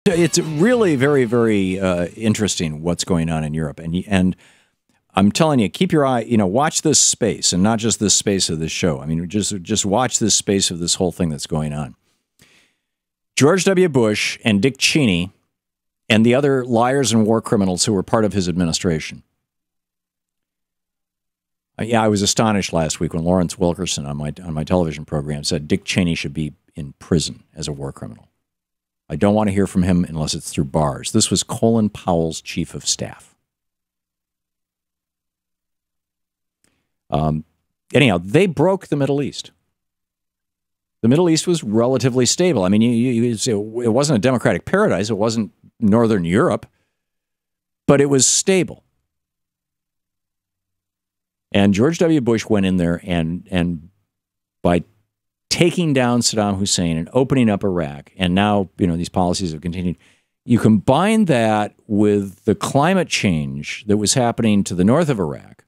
It's really very, very interesting what's going on in Europe. And I'm telling you, keep your eye, watch this space, and not just this space of this show. I mean, just watch this space of this whole thing that's going on. George W. Bush and Dick Cheney and the other liars and war criminals who were part of his administration. Yeah, I was astonished last week when Lawrence Wilkerson on my television program said Dick Cheney should be in prison as a war criminal. I don't want to hear from him unless it's through bars. This was Colin Powell's chief of staff. Anyhow, they broke the Middle East. The Middle East was relatively stable. I mean, it wasn't a democratic paradise. It wasn't Northern Europe, but it was stable. And George W. Bush went in there and by taking down Saddam Hussein and opening up Iraq, and now, these policies have continued. You combine that with the climate change that was happening to the north of Iraq,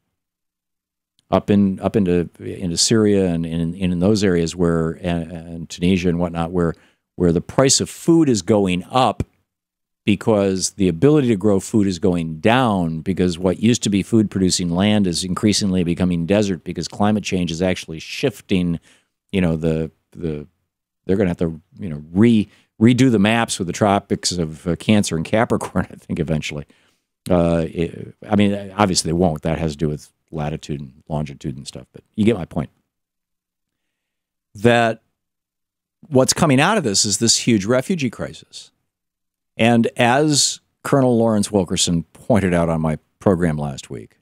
up into Syria and in those areas where, and Tunisia and whatnot, where the price of food is going up because the ability to grow food is going down, because what used to be food-producing land is increasingly becoming desert because climate change is actually shifting. They're going to have to redo the maps with the tropics of Cancer and Capricorn, I think, eventually. I mean, obviously they won't. That has to do with latitude and longitude and stuff, but you get my point. That what's coming out of this is this huge refugee crisis. And as Colonel Lawrence Wilkerson pointed out on my program last week,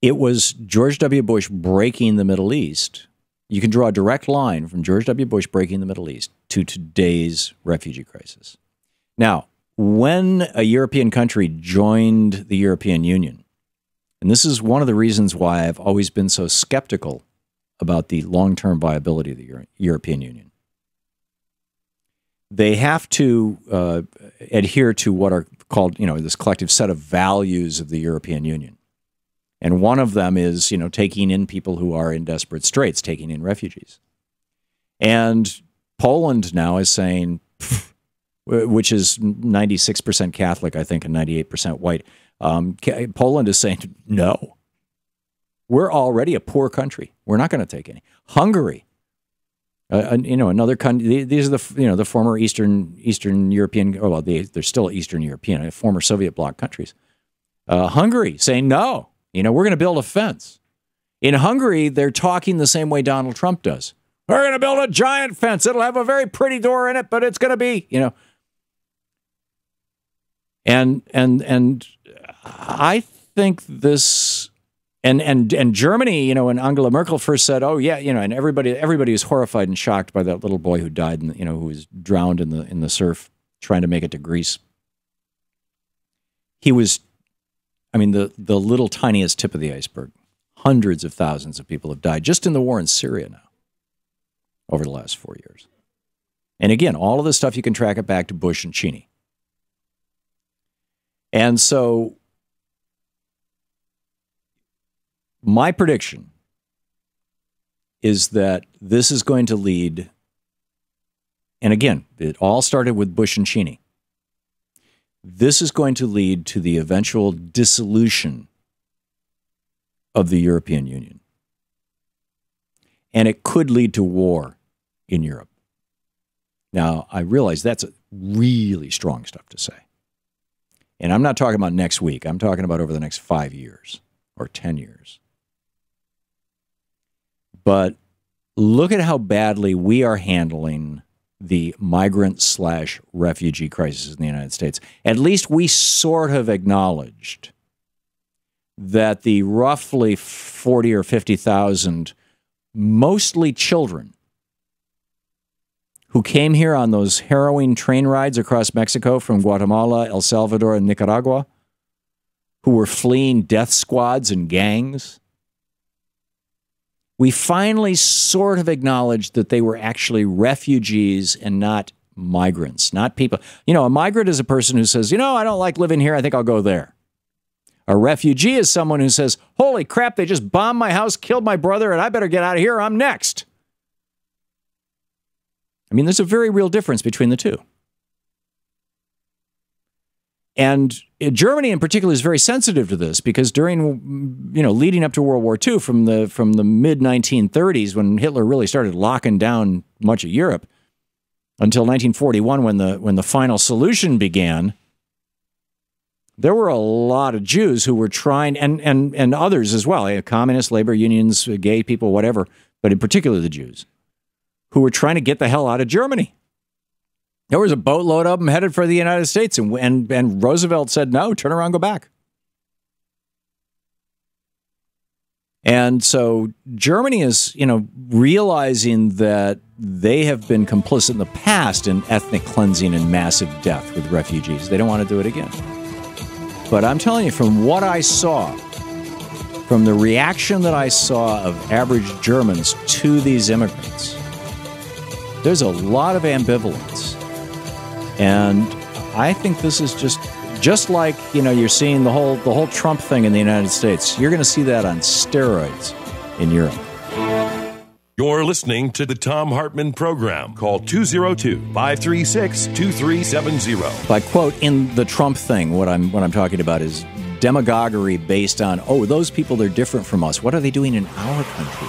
it was George W. Bush breaking the Middle East. You can draw a direct line from George W. Bush breaking the Middle East to today's refugee crisis. Now, when a European country joined the European Union, and this is one of the reasons why I've always been so skeptical about the long-term viability of the European Union, they have to adhere to what are called, this collective set of values of the European Union. And one of them is, taking in people who are in desperate straits, taking in refugees. And Poland now is saying, which is 96% Catholic, I think, and 98% white. Poland is saying, no, we're already a poor country. We're not going to take any. Hungary, another country. These are the former Eastern European. Oh, well, they're still Eastern European, former Soviet bloc countries. Hungary saying no. We're going to build a fence. In Hungary, they're talking the same way Donald Trump does. We're going to build a giant fence. It'll have a very pretty door in it, but it's going to be, And I think this, and Germany, when Angela Merkel first said, "Oh yeah," and everybody was horrified and shocked by that little boy who died, and who was drowned in the surf trying to make it to Greece. He was, the little tiniest tip of the iceberg. Hundreds of thousands of people have died just in the war in Syria now over the last 4 years. And again, all of this stuff, you can track it back to Bush and Cheney. And so my prediction is that this is going to lead, and again, it all started with Bush and Cheney. This is going to lead to the eventual dissolution of the European Union. And it could lead to war in Europe. Now, I realize that's really strong stuff to say. And I'm not talking about next week. I'm talking about over the next 5 years or 10 years. But look at how badly we are handling the migrant/refugee crisis in the United States. At least we sort of acknowledged that the roughly 40 or 50,000, mostly children, who came here on those harrowing train rides across Mexico from Guatemala, El Salvador, and Nicaragua, who were fleeing death squads and gangs, we finally sort of acknowledged that they were actually refugees and not migrants, not people. A migrant is a person who says, I don't like living here, I think I'll go there. A refugee is someone who says, holy crap, they just bombed my house, killed my brother, and I better get out of here, I'm next. I mean, there's a very real difference between the two. And Germany in particular is very sensitive to this because during, leading up to World War II, from the mid-1930s, when Hitler really started locking down much of Europe, until 1941, when the final solution began, there were a lot of Jews who were trying, and others as well, communists, labor unions, gay people, whatever, but in particular the Jews, who were trying to get the hell out of Germany. There was a boatload of them headed for the United States, and Roosevelt said, no, turn around, go back. And so Germany is, realizing that they have been complicit in the past in ethnic cleansing and massive death with refugees. They don't want to do it again. But I'm telling you, from what I saw, from the reaction that I saw of average Germans to these immigrants, there's a lot of ambivalence. And I think this is just like, you're seeing the whole Trump thing in the United States. You're going to see that on steroids in Europe. You're listening to the Thom Hartmann Program. Call 202-536-2370. By quote, in the Trump thing, what I'm talking about is demagoguery based on, those people, they're different from us. What are they doing in our country?